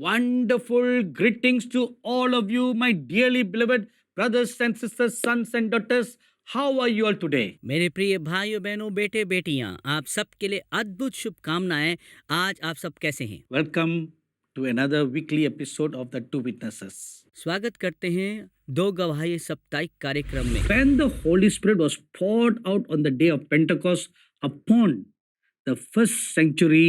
Wonderful greetings to all of you, my dearly beloved brothers and sisters, sons and daughters. How are you all today? मेरे प्रिय भाइयों बहनों बेटे बेटियां आप सबके लिए अद्भुत शुभकामनाएं। आज आप सब कैसे हैं? Welcome to another weekly episode of the Two Witnesses. स्वागत करते हैं दो गवाही साप्ताहिक कार्यक्रम में। When the Holy Spirit was poured out on the day of Pentecost upon the first century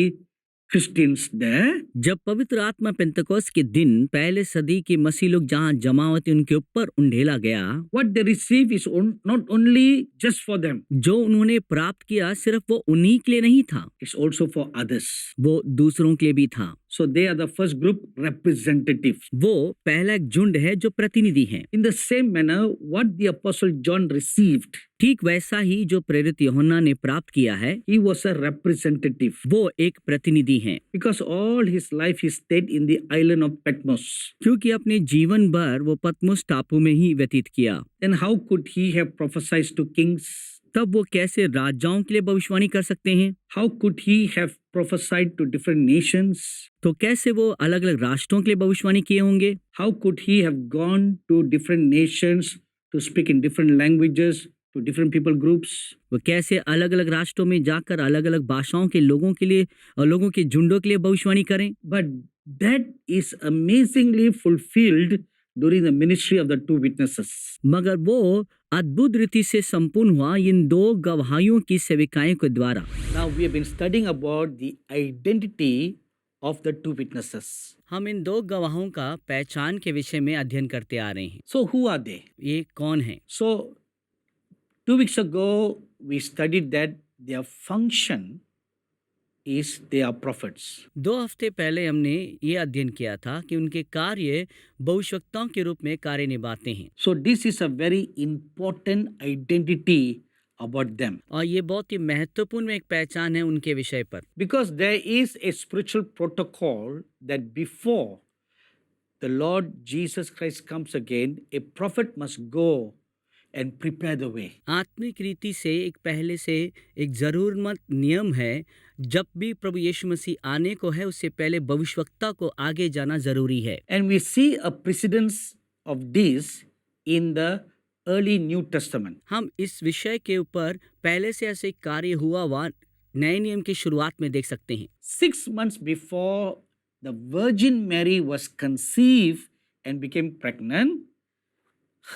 Christians there, जब पवित्र आत्मा पेंतकोस्त के दिन पहले सदी के मसीह लोग जहां जमा हुए थे उनके ऊपर उंडेला गया, what they receive is not only just for them, जो उन्होंने प्राप्त किया सिर्फ वो उन्हीं के लिए नहीं था, it's also for others. वो दूसरों के लिए भी था। So they are the first group representative. वो पहला एक झुंड है जो प्रतिनिधि है। In the same manner, what the apostle John received, ठीक वैसा ही जो प्रेरित यूहन्ना ने प्राप्त किया है, he was a representative. वो एक प्रतिनिधि है। Because all his life he stayed in the island of Patmos. क्योंकि अपने जीवन भर वो पतमोस टापू में ही व्यतीत किया। Then how could he have prophesied to kings? तब वो कैसे राजाओं के लिए भविष्यवाणी कर सकते हैं? How could he have prophesied to different nations? तो कैसे वो अलग अलग राष्ट्रों के लिए भविष्यवाणी किए होंगे? How could he have gone to different nations to speak in different languages to different people groups? वो कैसे अलग अलग राष्ट्रों में जाकर अलग अलग भाषाओं के लोगों के लिए और लोगों के झुंडों के लिए भविष्यवाणी करें? But that is amazingly fulfilled during the ministry of the two witnesses. मगर वो अद्भुत रीति से संपूर्ण हुआ इन दो गवाहियों की सेविकाएं के द्वारा। Now we have been studying about the identity of the two witnesses. हम इन दो गवाहों का पहचान के विषय में अध्ययन करते आ रहे हैं। So who are they? ये कौन है? So 2 weeks ago we studied that their function is they are prophets. 2 हफ्ते पहले हमने ये अध्ययन किया था कि उनके कार्य भविष्यवक्ताओं के रूप में कार्य निभाते हैं। So this is a very important identity about them. और ये बहुत ही महत्वपूर्ण एक पहचान है उनके विषय पर। Because there is a spiritual protocol that before the Lord Jesus Christ comes again, a prophet must go and prepare the way. आत्मिक रीति से एक पहले से एक जरूरमंद नियम है, जब भी प्रभु यीशु मसीह आने को है उससे पहले भविष्यवक्ता को आगे जाना जरूरी है। And we see a precedence of this in the early New Testament. हम इस विषय के ऊपर पहले से ऐसे कार्य हुआ नए नियम की शुरुआत में देख सकते हैं। 6 months before the Virgin Mary was conceived and became pregnant,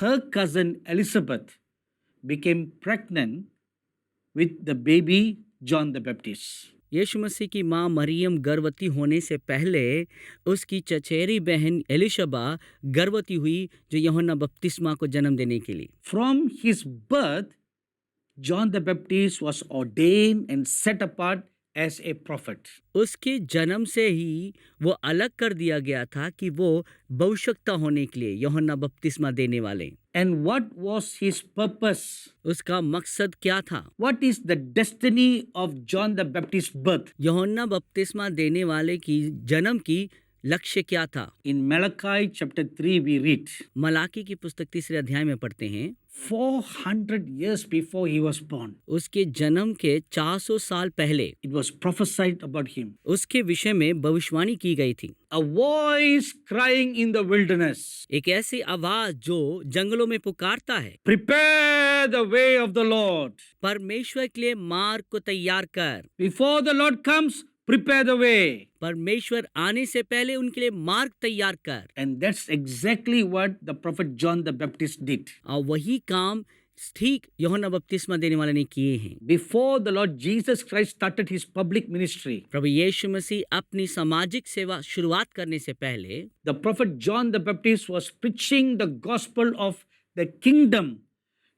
her cousin Elizabeth became pregnant with the baby John the Baptist. यीशु मसीह की माँ मरियम गर्भवती होने से पहले उसकी चचेरी बहन एलिशबा गर्भवती हुई, जो यूहन्ना बपतिस्मा को जन्म देने के लिए। From his birth, John the Baptist was ordained and set apart as a prophet. उसके जन्म से ही वो अलग कर दिया गया था कि वो भविष्यवक्ता होने के लिए यूहन्ना बपतिस्मा देने वाले। And what was his purpose? उसका मकसद क्या था? What is the destiny of John the Baptist's birth? यूहन्ना बपतिस्मा देने वाले की जन्म की लक्ष्य क्या था? In Malachi chapter 3 we read, Malachi की पुस्तक 3 अध्याय में पढ़ते हैं, 400 years before he was born, उसके जन्म के 400 साल पहले it was prophesied about him. उसके विषय में भविष्यवाणी की गई थी। A voice crying in the wilderness, एक ऐसी आवाज जो जंगलों में पुकारता है, prepare the way of the Lord. परमेश्वर के लिए मार्ग को तैयार कर। Before the Lord comes, prepare the way. परमेश्वर आने से पहले उनके लिए मार्ग तैयार कर। And that's exactly what the prophet John the Baptist did. और वही काम ठीक यूहन्ना बपतिस्मा देने वाले ने किए हैं। Before the Lord Jesus Christ started his public ministry, प्रभु यीशु मसीह अपनी सामाजिक सेवा शुरुआत करने से पहले the prophet John the Baptist was preaching the gospel of the kingdom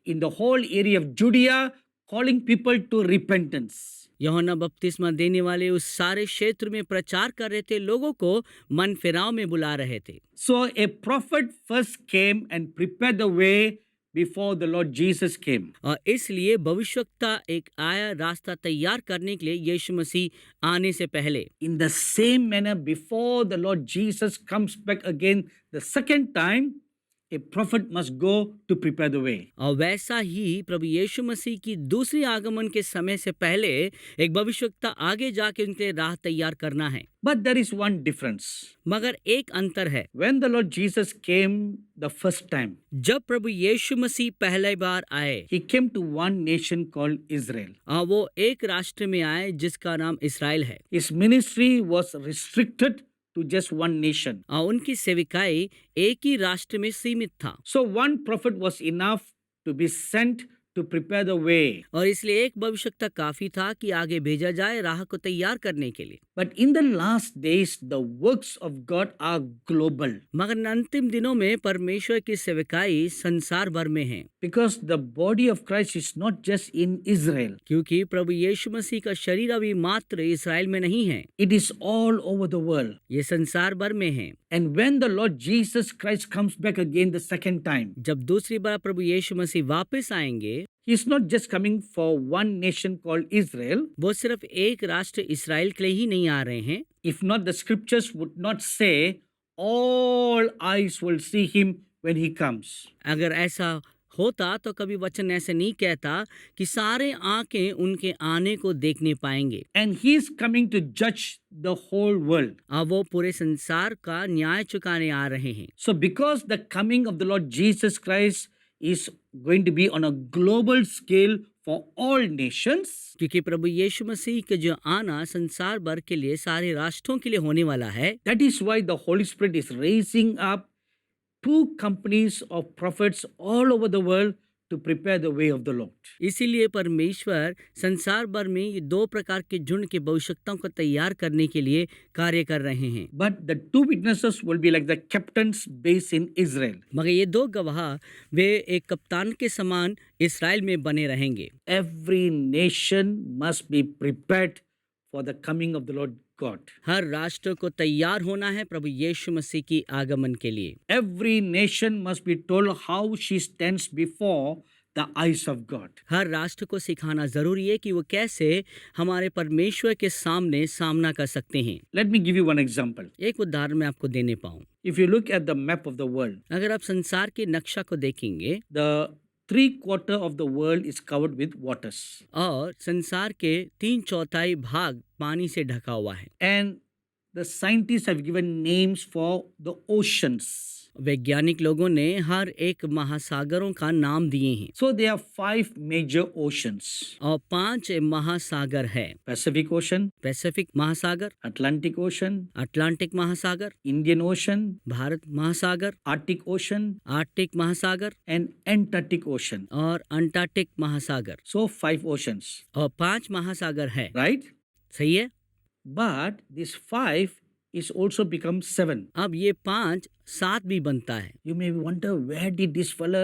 in the whole area of Judea, calling people to repentance. यूहन्ना बपतिस्मा देने वाले उस सारे क्षेत्र में प्रचार कर रहे थे, लोगों को मन फिराव में बुला रहे थे। So a prophet first came and prepared the way before the Lord Jesus came. और इसलिए भविष्यवक्ता एक आया रास्ता तैयार करने के लिए यीशु मसीह आने से पहले। In the same manner, before the Lord Jesus comes back again the second time, a prophet must go to prepare the way. और वैसा ही प्रभु यीशु मसीह की दूसरी आगमन के समय से पहले एक भविष्यवक्ता आगे जाके उनके लिए राह तैयार करना है। But there is one difference. मगर एक अंतर है, When the Lord Jesus came the first time, जब प्रभु यीशु मसीह पहले बार आए, he came to one nation called Israel. वो एक राष्ट्र में आए जिसका नाम इस्राएल है। His ministry was restricted to just one nation. उनकी सेविकाई एक ही राष्ट्र में सीमित था। So one prophet was enough to be sent to prepare the way. और इसलिए एक भविष्यवक्ता काफी था कि आगे भेजा जाए राह को तैयार करने के लिए। But in the last days, the works of God are global मगर अंतिम दिनों में परमेश्वर की सेविकाई संसार भर में है, because the body of Christ is not just in Israel. क्योंकि प्रभु यीशु मसीह का शरीर अभी मात्र इस्राएल में नहीं है, It is all over the world. ये संसार भर में है। And when the Lord Jesus Christ comes back again the second time, जब दूसरी बार प्रभु यीशु मसीह वापस आएंगे, He is not just coming for one nation called Israel. वो सिर्फ एक राष्ट्र इस्राएल के लिए ही नहीं आ रहे हैं। If not, the scriptures would not say all eyes will see him when he comes. अगर ऐसा होता तो कभी वचन ऐसे नहीं कहता कि सारे आंखें उनके आने को देखने पाएंगे। And he is coming to judge the whole world. अब वो पूरे संसार का न्याय चुकाने आ रहे हैं। So because the coming of the Lord Jesus Christ is going to be on a global scale for all nations, क्योंकि प्रभु यीशु मसीह के जो आना संसार भर के लिए सारे राष्ट्रों के लिए होने वाला है, that is why the Holy Spirit is raising up two companies of prophets all over the world to prepare the way of the Lord. इसीलिए परमेश्वर संसार भर में ये दो प्रकार के झुंड के भविष्यवक्ताओं को तैयार करने के लिए कार्य कर रहे हैं। But the two witnesses will be like the captains based in Israel. मगर ये दो गवाह वे एक कप्तान के समान इस्राएल में बने रहेंगे। Every nation must be prepared for the coming of the Lord God. हर राष्ट्र को तैयार होना है प्रभु यीशु मसीह की आगमन के लिए। Every nation must be told how she stands before the eyes of God. हर राष्ट्र को सिखाना जरूरी है कि वो कैसे हमारे परमेश्वर के सामने सामना कर सकते हैं। Let me give you one example. एक उदाहरण मैं आपको देने पाऊँ। If you look at the map of the world, अगर आप संसार के नक्शा को देखेंगे, the 3/4 of the world is covered with waters. और संसार के 3/4 भाग पानी से ढका हुआ है। And the scientists have given names for the oceans. वैज्ञानिक लोगों ने हर एक महासागरों का नाम दिए हैं। So there are 5 major oceans. और 5 महासागर है। Pacific Ocean, पैसिफिक महासागर, Atlantic Ocean, अटलांटिक महासागर, Indian Ocean, भारत महासागर, Arctic Ocean, आर्कटिक महासागर and Antarctic Ocean. और अंटार्कटिक महासागर। So 5 oceans, और 5 महासागर है। right? सही है। But this 5 is also become 7. अब ये 5 7 भी बनता है। You may wonder where did this fella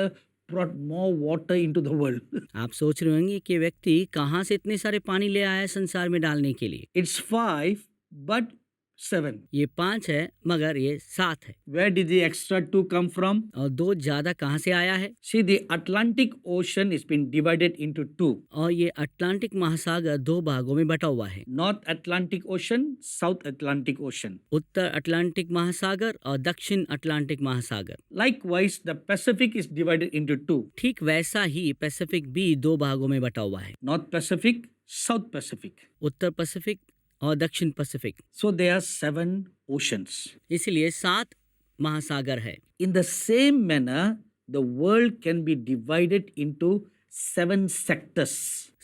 brought more water into the world? आप सोच रहे होंगे कि व्यक्ति कहाँ से इतने सारे पानी ले आया है संसार में डालने के लिए। It's 5, but 7. ये 5 है मगर ये 7 है। Where did the extra 2 come from? और 2 ज्यादा कहाँ से आया है? See, the Atlantic Ocean is been divided into 2. और ये अटलांटिक महासागर 2 भागों में बटा हुआ है। North Atlantic Ocean, South Atlantic Ocean. उत्तर अटलांटिक महासागर और दक्षिण अटलांटिक महासागर। Likewise, the Pacific is divided into 2. ठीक वैसा ही पैसिफिक भी 2 भागों में बटा हुआ है। North Pacific, South Pacific. उत्तर पैसिफिक और दक्षिण Pacific. So there are 7 oceans. इसलिए 7 महासागर है। In the same manner, the world can be divided into 7 sectors.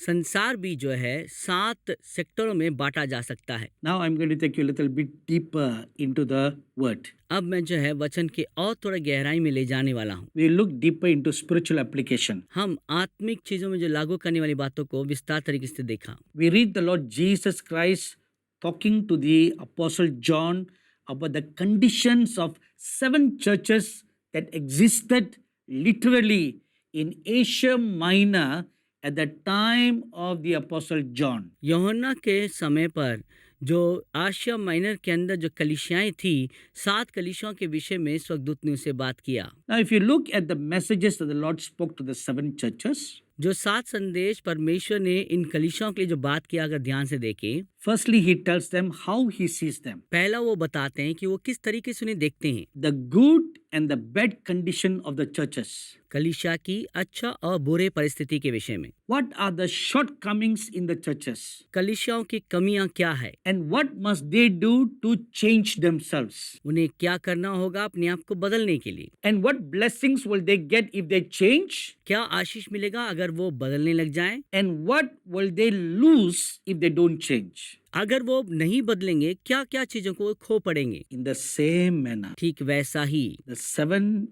संसार भी जो है 7 सेक्टरों में बांटा जा सकता है। Now I'm going to take you a little bit deeper into the word. अब मैं जो है वचन के और थोड़ा गहराई में ले जाने वाला हूँ। We look deeper into spiritual application. हम आत्मिक चीजों में जो लागू करने वाली बातों को विस्तार तरीके से देखा। We read the Lord Jesus Christ talking to the Apostle John about the conditions of 7 churches that existed literally in Asia Minor at the time of the Apostle John. यूहन्ना के समय पर जो आशिया माइनर के अंदर जो कलीसियाएं थी, 7 कलीसियाओं के विषय में स्वर्गदूत ने उसे बात किया। Now, if you look at the messages that the Lord spoke to the 7 churches, जो 7 संदेश परमेश्वर ने इन कलीसियाओं के लिए जो बात किया, अगर ध्यान से देखें, Firstly, he tells them how he sees them, पहला वो बताते हैं कि वो किस तरीके से उन्हें देखते हैं। the good and the bad condition of the churches. कलीसिया की अच्छा और बुरे परिस्थिति के विषय में, What are the shortcomings in the churches? कलीसियाओं की कमियां क्या है, And what must they do to change themselves? उन्हें क्या करना होगा अपने आप को बदलने के लिए, And what blessings will they get if they change? क्या आशीष मिलेगा अगर वो बदलने लग जाएं, And what will they lose if they don't change? अगर वो नहीं बदलेंगे क्या क्या चीजों को वो खो पड़ेंगे। In the same manner, ठीक वैसा ही the 7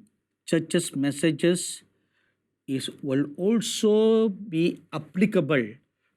churches' messages will also be applicable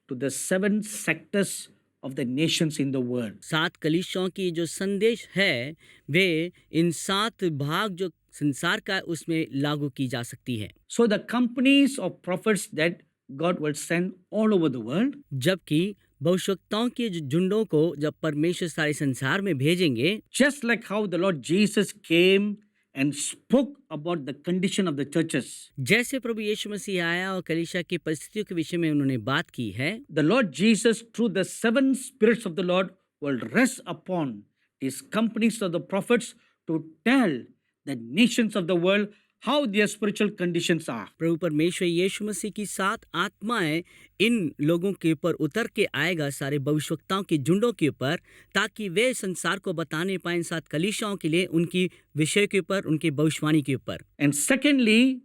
to the 7 sectors of the nations in the world. 7 कलीसियाओं की जो संदेश है वे इन 7 भाग जो संसार का है, उसमें लागू की जा सकती है। So the companies of prophets that God will send all over the world, जबकि भविष्यवक्ताओं के जो झुंडों को जब परमेश्वर सारे संसार में भेजेंगे, just like how the Lord Jesus came and spoke about the condition of the churches, जैसे प्रभु यीशु मसीह आया और कलीसिया की परिस्थितियों के विषय में उन्होंने बात की है, the Lord Jesus, through the 7 spirits of the Lord, will rest upon these companies of the prophets to tell the nations of the world how their spiritual conditions are. प्रभु परमेश्वर यीशु मसीह की 7 आत्माएं इन लोगों के ऊपर उतर के आएगा, सारे भविष्यवक्ताओं के झुंडों के ऊपर, ताकि वे संसार को बताने पाए इन 7 कलीसियाओं के लिए उनकी विषय के ऊपर, उनकी भविष्यवाणी के ऊपर। And secondly,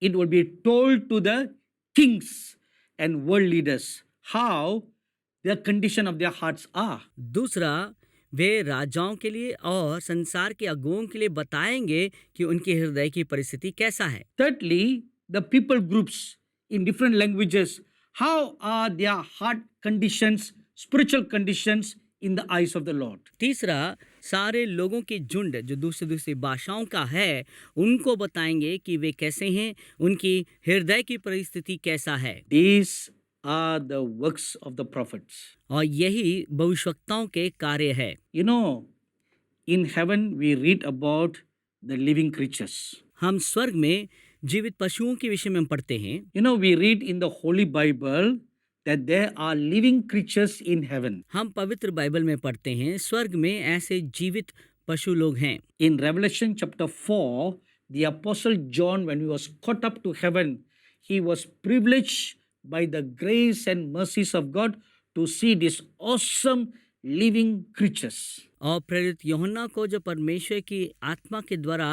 it will be told to the kings and world leaders how the condition of their hearts are. दूसरा, वे राजाओं के लिए और संसार के अगुओं के लिए बताएंगे कि उनके हृदय की परिस्थिति कैसा है। Thirdly, the people groups in different languages, how are their heart conditions, spiritual conditions in the eyes of the Lord. तीसरा, सारे लोगों के झुंड जो दूसरी दूसरी भाषाओं का है, उनको बताएंगे कि वे कैसे हैं, उनकी हृदय की परिस्थिति कैसा है। These are the works of the prophets. और यही भविष्यवक्ताओं के कार्य है। You know, in heaven we read about the living creatures. हम स्वर्ग में जीवित पशुओं के विषय में हम पढ़ते हैं। You know, we read in the Holy Bible that there are living creatures in heaven. हम पवित्र बाइबल में पढ़ते हैं स्वर्ग में ऐसे जीवित पशु लोग हैं। In Revelation chapter 4, the Apostle John, when he was caught up to heaven, he was privileged by the grace and mercies of God to see these awesome living creatures. और प्रेरित यूहन्ना को जो परमेश्वर की आत्मा के द्वारा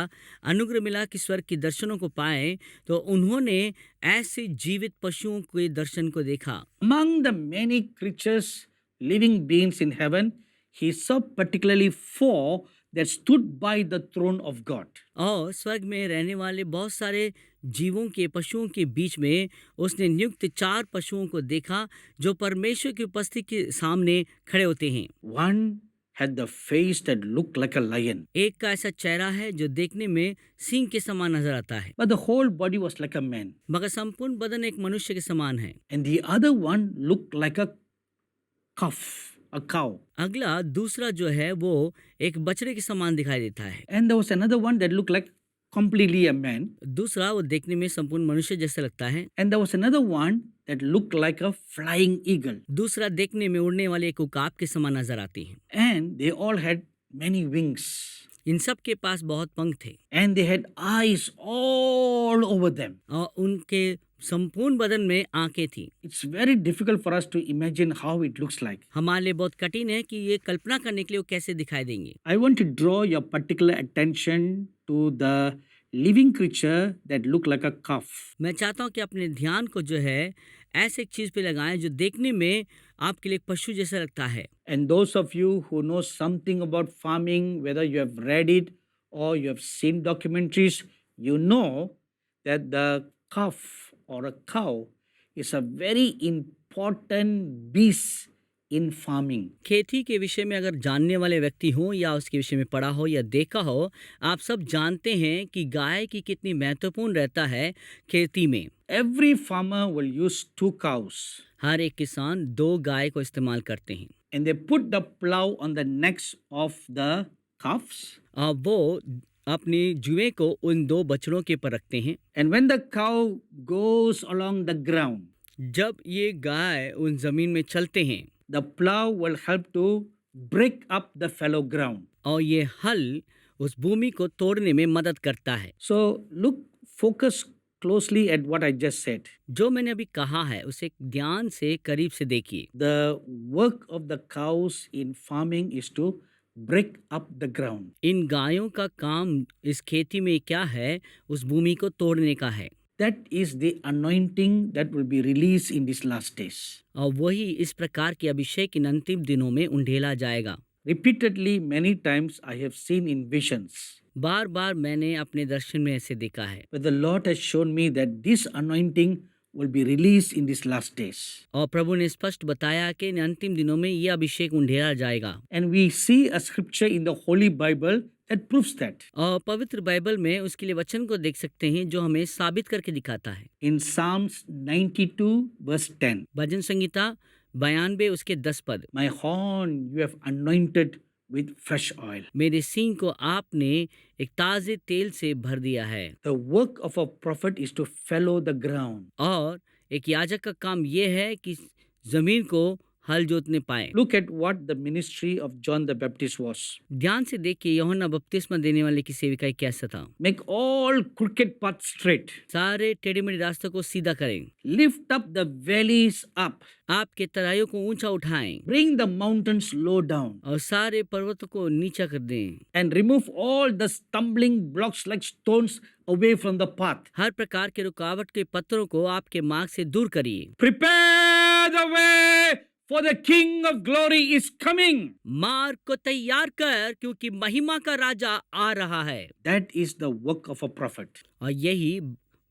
अनुग्रह मिला कि स्वर्ग के दर्शनों को पाए, तो उन्होंने ऐसे जीवित पशुओं के दर्शन को देखा। Among the many creatures, living beings in heaven, he saw particularly 4 that stood by the throne of God. और स्वर्ग में रहने वाले बहुत सारे जीवों के पशुओं के बीच में उसने नियुक्त 4 पशुओं को देखा जो परमेश्वर की उपस्थिति के सामने खड़े होते हैं। One had the face that looked like a lion, एक का ऐसा चेहरा है जो देखने में सिंह के समान नजर आता है, but the whole body was like a man. मगर संपूर्ण बदन एक मनुष्य के समान है। And the other one looked like a calf, a cow. अगला दूसरा जो है वो एक बछड़े के समान दिखाई देता है। And there was another one that looked like completely a man. दूसरा वो देखने में संपूर्ण मनुष्य जैसा लगता है। And there was another one that looked like a flying eagle. दूसरा देखने में उड़ने वाले एक उकाब के समान नजर आती है। And they all had many wings. इन सब के पास बहुत पंख थे And they had eyes all over them. और उनके संपूर्ण बदन में आंखें थी। It's very difficult for us to imagine how it looks like. हमारे लिए बहुत कठिन है कि ये कल्पना करने के लिए वो कैसे दिखाई देंगे। I want to draw your particular attention to the living creature that looked like a calf. मैं चाहता हूँ कि अपने ध्यान को जो है ऐसे एक चीज पे लगाएं जो देखने में आपके लिए एक पशु जैसा लगता है। And those of you who know something about farming, whether you have read it or you have seen documentaries, you know that the calf or a cow is a very important beast in farming. खेती के विषय में अगर जानने वाले व्यक्ति हो या उसके विषय में पढ़ा हो या देखा हो, आप सब जानते हैं कि गाय की कितनी महत्वपूर्ण रहता है खेती में। Every farmer will use 2 cows हर एक किसान 2 गाय को इस्तेमाल करते हैं and they put the plow on the necks of the calves और वो अपनी जुएं को उन दो बछड़ों के पर रखते हैं। And when the cow goes along the ground, जब ये गाय उन जमीन में चलते हैं the plow will help to break up the fallow ground. और ये हल उस भूमि को तोड़ने में मदद करता है। So focus closely at what I just said. जो मैंने अभी कहा है उसे ध्यान से करीब से देखिए। The work of the cows in farming is to break up the ground. इन गायों का काम इस खेती में क्या है? उस भूमि को तोड़ने का है। That is the anointing that will be released in these last days. और वही इस प्रकार के अभिषेक इन अंतिम दिनों में उंडेला जाएगा। Repeatedly, many times I have seen in visions बार बार मैंने अपने दर्शन में ऐसे देखा है where the Lord has shown me that this anointing will be released in these last days. और प्रभु ने स्पष्ट बताया कि इन अंतिम दिनों में ये अभिषेक उंडेला जाएगा। And we see a scripture in the Holy Bible that proves that. और पवित्र बाइबल में उसके लिए वचन को देख सकते हैं जो हमें साबित करके दिखाता है। In Psalms 92 verse 10, भजन संगीता 92 उसके 10 पद, my horn you have anointed with fresh oil. मेरे सींग को आपने एक ताजे तेल से भर दिया है। The work of a prophet is to fallow the ground. और एक याजक का काम यह है कि जमीन को हल जोतने पाए। Look at what the ministry of John the Baptist was. ध्यान से देखिए यूहन्ना बपतिस्मा देने वाले की सेविकाई कैसा था। Make all crooked paths straight. सारे टेढ़े मेढ़े रास्तों को सीधा करें, Lift up the valleys up. आपके तराइयों को ऊंचा उठाएं Bring the mountains low down. और सारे पर्वतों को नीचा कर दें। And remove all the stumbling blocks like stones away from the path. हर प्रकार के रुकावट के पत्थरों को आपके मार्ग से दूर करिए। Prepare the way, for the King of glory is coming. मार्ग को तैयार कर क्योंकि महिमा का राजा आ रहा है। That is the work of a prophet. और यही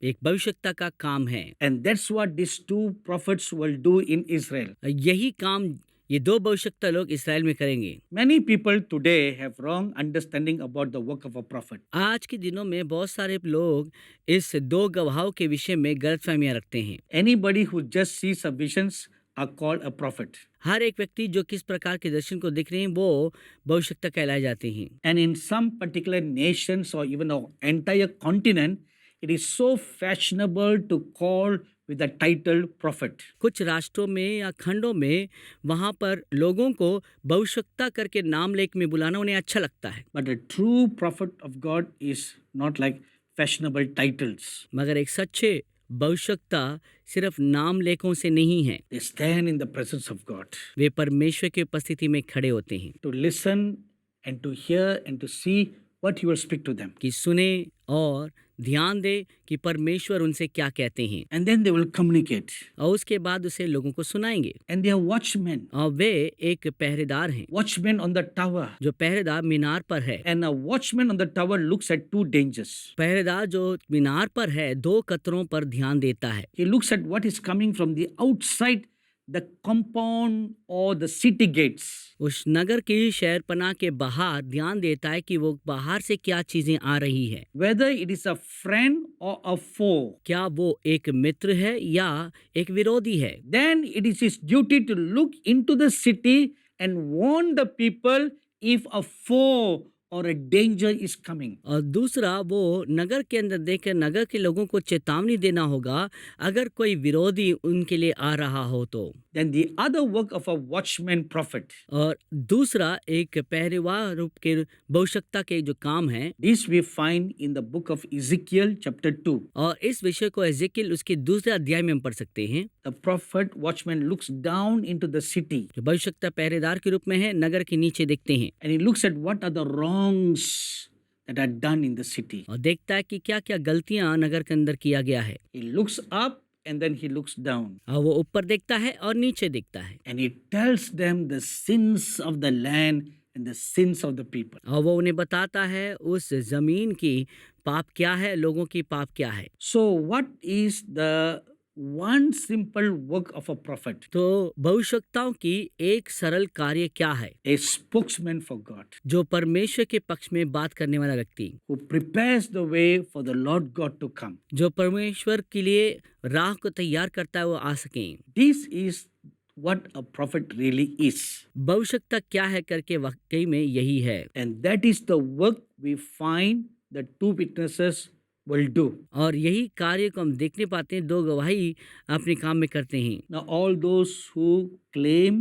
एक भविष्यवक्ता का काम है। And that's what these two prophets will do in Israel. यही काम ये दो भविष्यवक्ता लोग इसराइल में करेंगे। Many people today have wrong understanding about the work of a prophet. आज के दिनों में बहुत सारे लोग इस दो गवाहों के विषय में गलतफहमियां रखते हैं। Anybody who just sees a visions are called a prophet. हर एक व्यक्ति जो किस प्रकार के दर्शन को देख रहे हैं वो भविष्यवक्ता कहलाए जाते हैं। And in some particular nations or even our entire continent, it is so fashionable to call with the title prophet. कुछ राष्ट्रों में या खंडों में वहां पर लोगों को भविष्यवक्ता करके नाम लेख में बुलाना उन्हें अच्छा लगता है। But a true prophet of God is not like fashionable titles. मगर एक सच्चे भविष्यवक्ता सिर्फ नाम लेखों से नहीं है। They stand in the presence of God वे परमेश्वर की उपस्थिति में खड़े होते हैं to listen and to hear and to see what He will speak to them. कि सुने और ध्यान दे कि परमेश्वर उनसे क्या कहते हैं। And then they will communicate. और उसके बाद उसे लोगों को सुनाएंगे। And they are watchmen. और वे एक पहरेदार हैं Watchmen on the tower. जो पहरेदार मीनार पर है। And a watchman on the tower looks at two dangers. पहरेदार जो मीनार पर है दो खतरों पर ध्यान देता है। He looks at what is coming from the outside, the compound or the city gates. उस नगर की शहरपनाह के बाहर ध्यान देता है कि वो बाहर से क्या चीजें आ रही है। Whether it is a friend or a foe. क्या वो एक मित्र है या एक विरोधी है। Then it is his duty to look into the city and warn the people if a foe or a danger is coming. और दूसरा वो नगर के अंदर देखकर नगर के लोगों को चेतावनी देना होगा अगर कोई विरोधी उनके लिए आ रहा हो तो। Then the other work of a watchman prophet. और दूसरा एक पहरेवार रूप के भविष्यवक्ता के जो काम है This we find in the book of Ezekiel chapter 2. और इस विषय को एजेकियल उसके दूसरे अध्याय में हम पढ़ सकते हैं। The prophet watchman looks down into the city जो भविष्यवक्ता पहरेदार के रूप में है नगर के नीचे देखते हैं and he looks at what are the wrongs that are done in the city. और देखता है कि क्या क्या गलतियां नगर के अंदर किया गया है। He looks up and then he looks down और वो ऊपर देखता है और नीचे देखता है and he tells them the sins of the land and the sins of the people. और वो उन्हें बताता है उस जमीन की पाप क्या है, लोगों की पाप क्या है। So what is the one simple work of a prophet? तो भविष्यवक्ताओं की एक सरल कार्य क्या है? A spokesman for God जो परमेश्वर के पक्ष में बात करने वाला व्यक्ति who prepares the way for the Lord God to come. जो परमेश्वर के लिए राह को तैयार करता है वो आ सकें। This is what a prophet really is. भविष्यवक्ता क्या है करके वाकई में यही है। And that is the work we find the two witnesses will do. और यही कार्य को हम देखने पाते हैं, 2 गवाही अपने काम में करते हैं। Now, all those who claim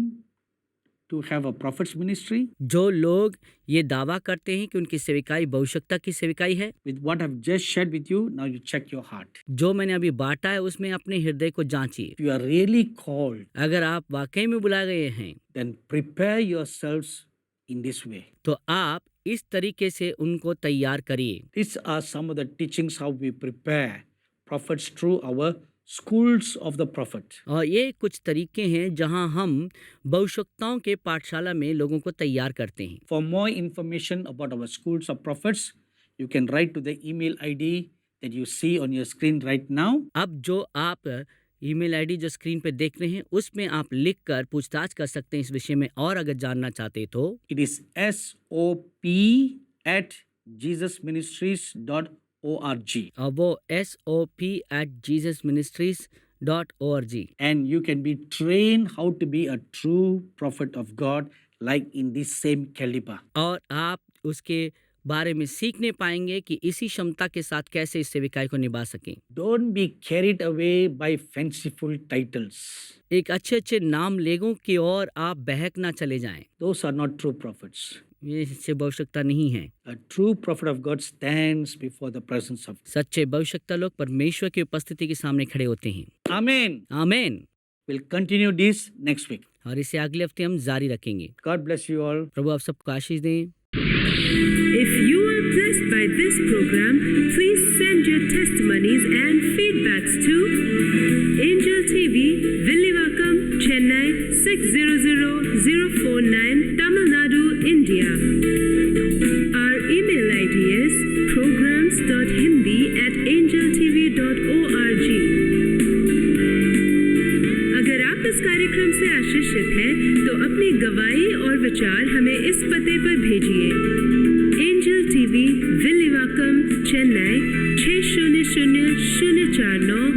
to have a prophet's ministry, जो लोग ये दावा करते हैं कि उनकी सेविकाई भविष्यता की सेविकाई है, with what I've just shared with you, now you check your heart. जो मैंने अभी बांटा है उसमें अपने हृदय को जांचिए। If you are really called, अगर आप वाकई में बुलाए गए हैं then prepare yourselves in this way. तो आप इस तरीके से उनको तैयार करिए। These are some of the teachings how we prepare prophets through our schools of the prophet. और ये कुछ तरीके हैं जहां हम भविष्यवक्ताओं के पाठशाला में लोगों को तैयार करते हैं। For more information about our schools of prophets, you can write to the email ID that you see on your screen right now. अब जो आप ईमेल आईडी जो स्क्रीन पे देख रहे हैं उसमें आप लिखकर पूछताछ कर सकते हैं इस विषय में, और अगर जानना चाहते तो It is sop@jesusministries.org. और वो sop@jesusministries.org। And you can be trained how to be a true prophet of God, like in this same caliber. और आप उसके बारे में सीखने पाएंगे कि इसी क्षमता के साथ कैसे इस सेविकाई को निभा सकें। Don't be carried away by fanciful titles. एक अच्छे नाम लेगों की ओर आप बहक ना चले जाएं। Those are not true prophets. ये इससे भविष्यता नहीं है। A true prophet of God stands before the presence of. सच्चे भविष्यता लोग परमेश्वर की उपस्थिति के सामने खड़े होते हैं। Amen. आमीन। We'll continue this next week. और इसे अगले हफ्ते हम जारी रखेंगे। God bless you all. प्रभु आप सबको आशीष दें। If you are blessed by this program, please send your testimonies and feedbacks to Angel TV, Villivakkam, Chennai 600049, Tamil Nadu, India. Our email ID is programs.hindi@angeltv.org. अगर आप इस कार्यक्रम से आशीषित हैं, तो अपनी गवाही और विचार हमें इस पते पर भेजिए। Angel TV, Villivakkam, Chennai 600049।